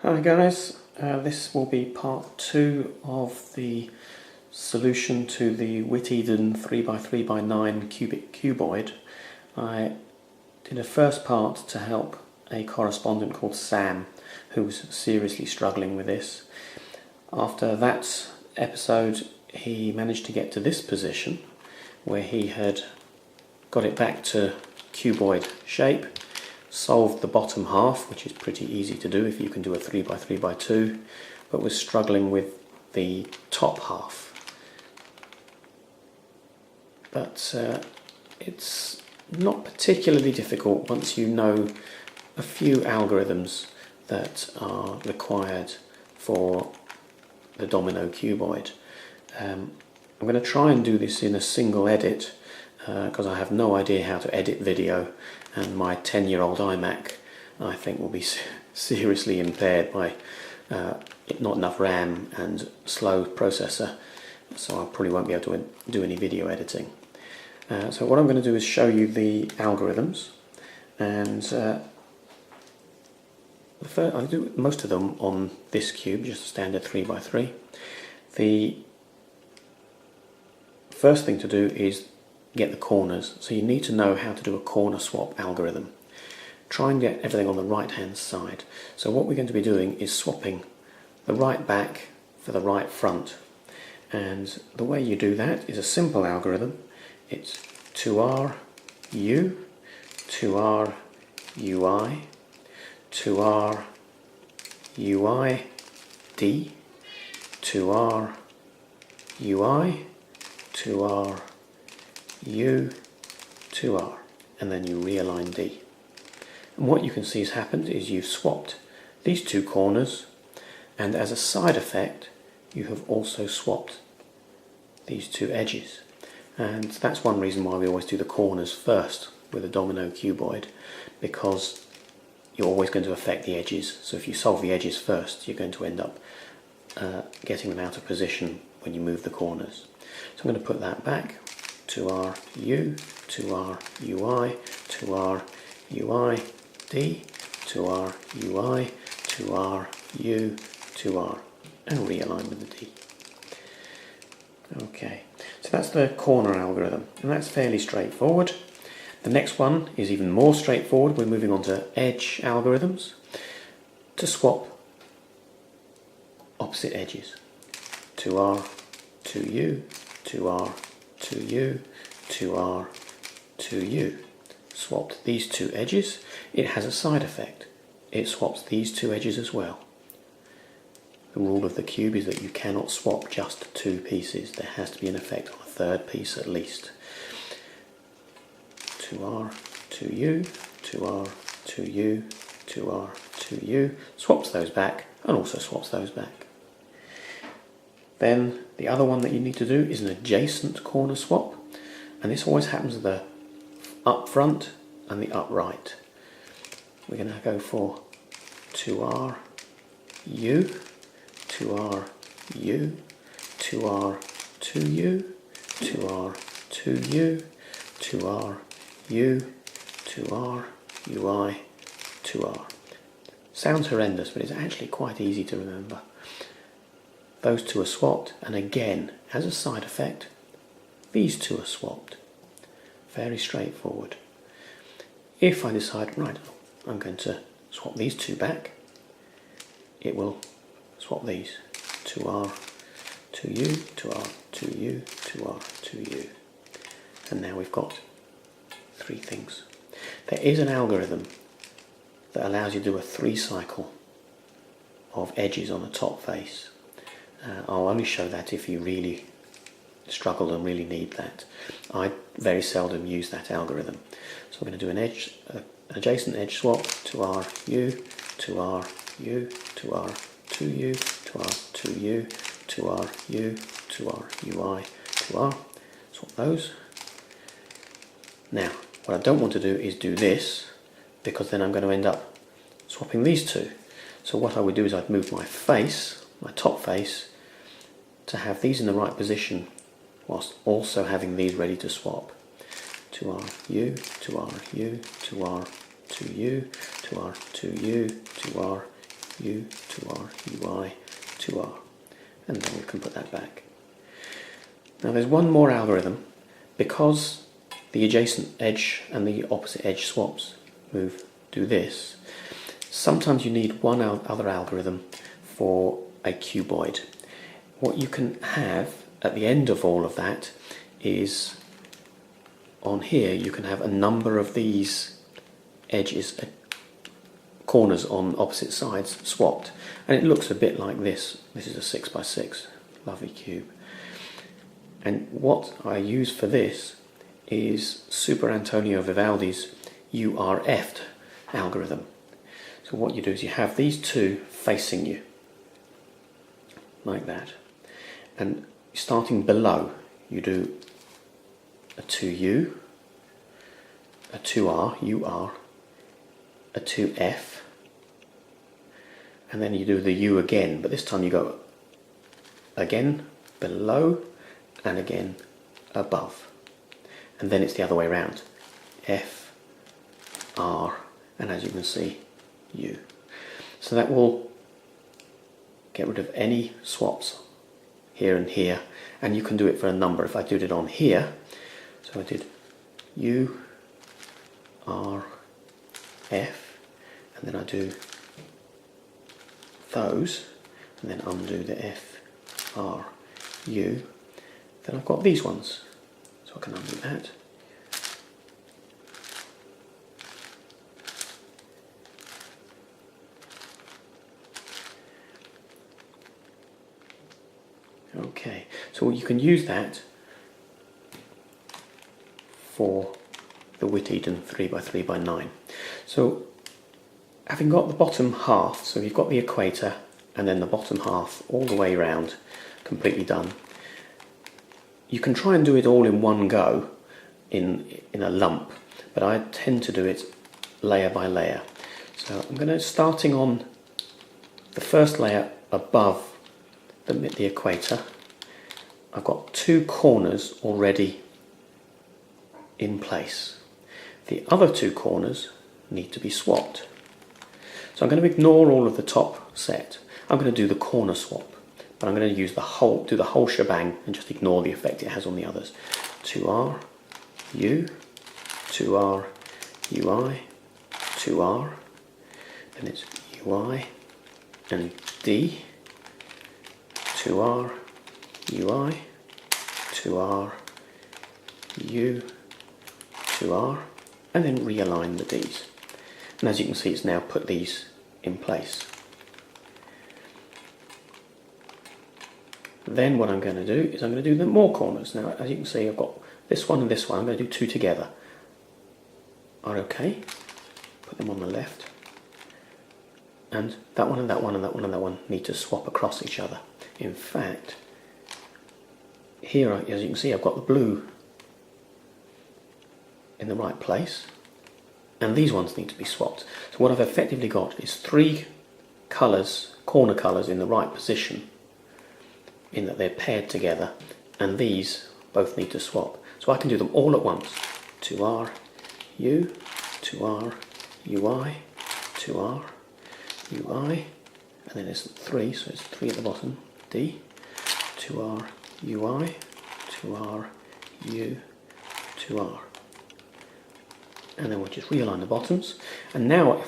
Hi guys, this will be part 2 of the solution to the Witeden 3x3x9 cubic cuboid. I did a first part to help a correspondent called Sam who was seriously struggling with this. After that episode he managed to get to this position where he had got it back to cuboid shape, solved the bottom half, which is pretty easy to do if you can do a 3x3x2, but was struggling with the top half. But it's not particularly difficult once you know a few algorithms that are required for the domino cuboid. I'm going to try and do this in a single edit because I have no idea how to edit video, and my 10-year-old iMac I think will be seriously impaired by not enough RAM and slow processor, so I probably won't be able to do any video editing. So what I'm going to do is show you the algorithms, and I'll do most of them on this cube, just a standard 3x3. The first thing to do is get the corners, so you need to know how to do a corner swap algorithm. Try and get everything on the right hand side. So what we're going to be doing is swapping the right back for the right front, and the way you do that is a simple algorithm. It's 2R U, 2R UI, 2R UI D, 2R UI, 2R U, 2R, and then you realign D. And what you can see has happened is you've swapped these two corners, and as a side effect you have also swapped these two edges. And that's one reason why we always do the corners first with a domino cuboid, because you're always going to affect the edges. So if you solve the edges first, you're going to end up getting them out of position when you move the corners. So I'm going to put that back. 2R U, 2R UI, 2R UI D, 2R UI, 2R U, 2R, and realign with the D. Okay, so that's the corner algorithm, and that's fairly straightforward. The next one is even more straightforward. We're moving on to edge algorithms to swap opposite edges. 2R, 2U, 2R, 2U, 2R, 2U. Swapped these two edges. It has a side effect. It swaps these two edges as well. The rule of the cube is that you cannot swap just two pieces. There has to be an effect on a third piece at least. 2R, 2U, 2R, 2U, 2R, 2U. Swaps those back and also swaps those back. Then the other one that you need to do is an adjacent corner swap, and this always happens at the up front and the upright. We're going to go for 2R U, 2R U, 2R 2U, 2R 2U, 2R U, 2R UI, 2R. Sounds horrendous, but it's actually quite easy to remember. Those two are swapped, and again, as a side effect, these two are swapped. Very straightforward. If I decide, right, I'm going to swap these two back, it will swap these. 2R, 2U, 2R, 2U, 2R, 2U. And now we've got three things. There is an algorithm that allows you to do a 3-cycle of edges on the top face. I'll only show that if you really struggle and really need that. I very seldom use that algorithm. So I'm going to do an adjacent edge swap. 2R U, 2R U, 2R 2U, 2R 2U, 2R U, 2R UI, 2R. Swap those. Now, what I don't want to do is do this, because then I'm going to end up swapping these two. So what I would do is I'd move my face, my top face, to have these in the right position whilst also having these ready to swap. 2RU, 2RU, 2R, 2U, 2R, 2U, 2R, U, 2R, UI, 2R. And then we can put that back. Now there's one more algorithm. Because the adjacent edge and the opposite edge swaps do this, sometimes you need one other algorithm for a cuboid. What you can have at the end of all of that is, on here you can have a number of these edges, corners on opposite sides swapped, and it looks a bit like this. This is a 6x6, lovely cube. And what I use for this is Super Antonio Vivaldi's URF'd algorithm. So what you do is you have these two facing you, like that. And starting below, you do a 2U, a 2R, UR, a 2F, and then you do the U again, but this time you go again below and again above. And then it's the other way around. F, R, and as you can see, U. So that will get rid of any swaps here and here, and you can do it for a number. If I did it on here, so I did U, R, F, and then I do those, and then undo the F, R, U, then I've got these ones. So I can undo that. Okay, so you can use that for the Witeden 3x3x9. So having got the bottom half, so you've got the equator and then the bottom half all the way around completely done, you can try and do it all in one go in a lump, but I tend to do it layer by layer. So I'm going to, starting on the first layer above the equator, I've got two corners already in place. The other two corners need to be swapped. So I'm going to ignore all of the top set. I'm going to do the corner swap, but I'm going to use do the whole shebang and just ignore the effect it has on the others. 2R, U, 2R, UI, 2R, then it's UI and D, 2R, UI, 2R, U, 2R, and then realign the Ds. And as you can see, it's now put these in place. Then what I'm going to do is I'm going to do the more corners. Now, as you can see, I've got this one and this one. I'm going to do two together. Are okay. Put them on the left. And that one and that one and that one and that one need to swap across each other. In fact, here, as you can see, I've got the blue in the right place, and these ones need to be swapped. So what I've effectively got is three colours, corner colours in the right position, in that they're paired together, and these both need to swap. So I can do them all at once. 2R, U, 2R, UI, 2R, UI, and then there's 3, so it's 3 at the bottom, D, 2R, UI, 2R, U, 2R. And then we'll just realign the bottoms. And now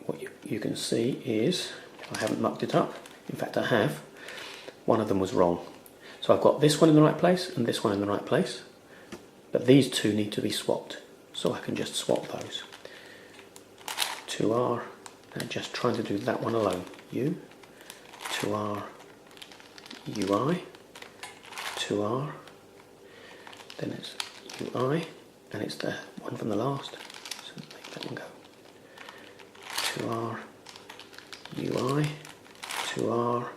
what you can see is, I haven't mucked it up, in fact I have, one of them was wrong. So I've got this one in the right place and this one in the right place, but these two need to be swapped. So I can just swap those. 2R, and just trying to do that one alone. U, 2R, UI, 2R, then it's UI, and it's the one from the last, so make that one go. 2R, UI, 2R,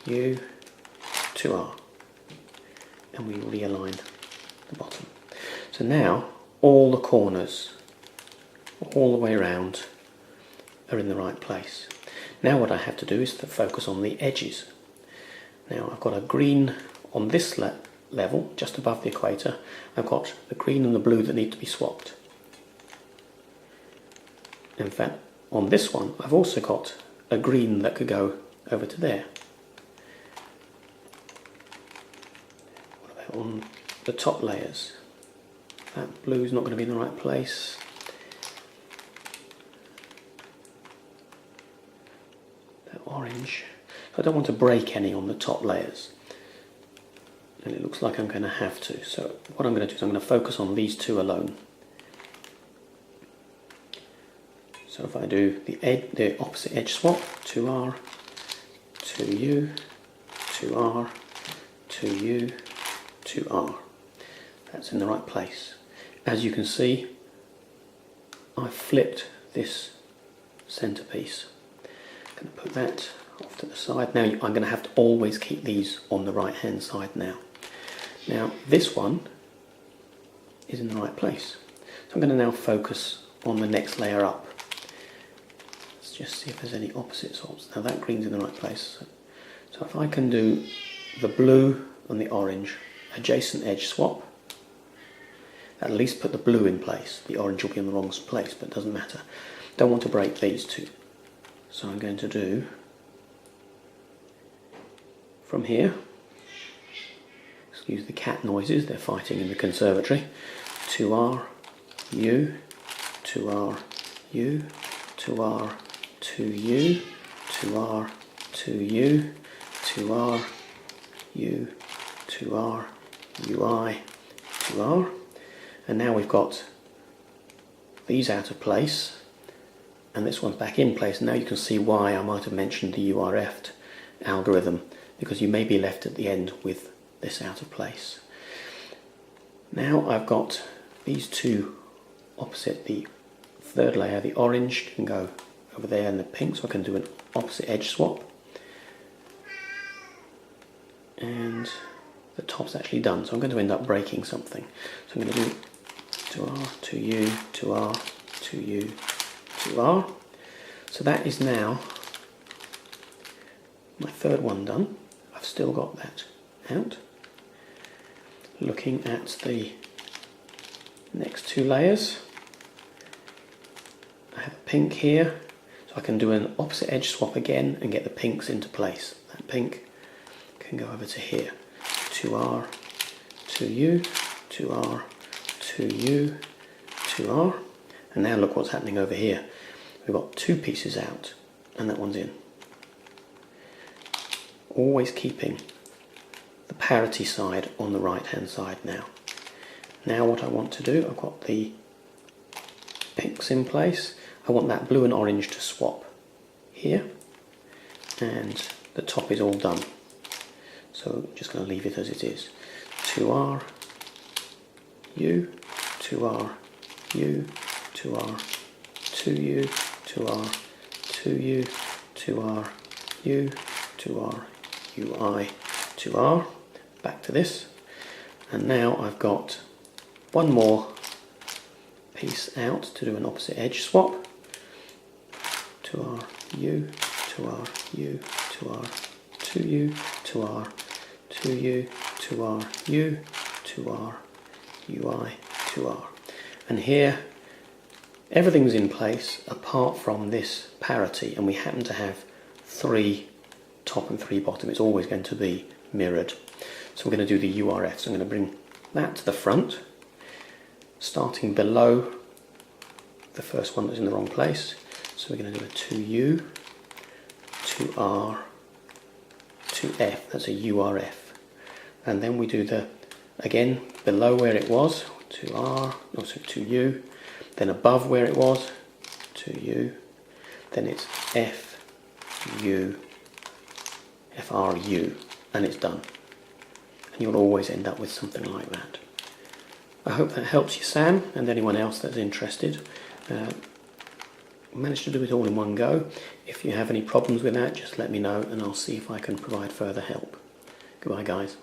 U, 2R, and we realign the bottom. So now all the corners, all the way around, are in the right place. Now what I have to do is to focus on the edges. Now I've got a green on this level, just above the equator. I've got the green and the blue that need to be swapped. In fact, on this one, I've also got a green that could go over to there. What about on the top layers? That blue's not going to be in the right place. That orange. I don't want to break any on the top layers. And it looks like I'm going to have to. So what I'm going to do is I'm going to focus on these two alone. So if I do the opposite edge swap, 2R, 2U, 2R, 2U, 2R. That's in the right place. As you can see, I've flipped this centerpiece. I'm going to put that off to the side. Now I'm going to have to always keep these on the right hand side now. Now this one is in the right place. So I'm going to now focus on the next layer up. Let's just see if there's any opposite swaps. Now that green's in the right place. So if I can do the blue and the orange, adjacent edge swap, at least put the blue in place. The orange will be in the wrong place, but it doesn't matter. Don't want to break these two. So I'm going to do from here, excuse the cat noises, they're fighting in the conservatory, 2R, U, 2R, U, 2R, 2U, 2R, 2U, 2R, U, 2R, UI, 2R. And now we've got these out of place and this one's back in place. Now you can see why I might have mentioned the URF'd algorithm, because you may be left at the end with this out of place. Now I've got these two opposite the third layer. The orange can go over there and the pink, so I can do an opposite edge swap. And the top's actually done, so I'm going to end up breaking something. So I'm going to do 2R, 2U, 2R, 2U, 2R. So that is now my third one done. I've still got that out. Looking at the next two layers, I have a pink here, so I can do an opposite edge swap again and get the pinks into place. That pink can go over to here. 2R, 2U, 2R, 2U, 2R. And now look what's happening over here. We've got two pieces out and that one's in. Always keeping the parity side on the right hand side now. Now what I want to do, I've got the pinks in place. I want that blue and orange to swap here, and the top is all done. So I'm just going to leave it as it is. 2R, U, 2R, U, 2R, 2U, 2R, 2U, 2R, U, 2R, UI, 2R. Back to this. And now I've got one more piece out to do an opposite edge swap. 2R, U, 2R, U, 2R, 2U, 2R, 2U, 2R, U, 2R, UI, 2R. And here everything's in place apart from this parity, and we happen to have 3 top and 3 bottom. It's always going to be mirrored. So we're going to do the URF. So I'm going to bring that to the front, starting below the first one that's in the wrong place. So we're going to do a 2U, 2R, 2F. That's a URF. And then we do the, again, below where it was, 2R, also 2U, then above where it was, 2U, then it's FU, FRU, and it's done. And you'll always end up with something like that. I hope that helps you, Sam, and anyone else that's interested. Managed to do it all in one go. If you have any problems with that, just let me know and I'll see if I can provide further help. Goodbye, guys.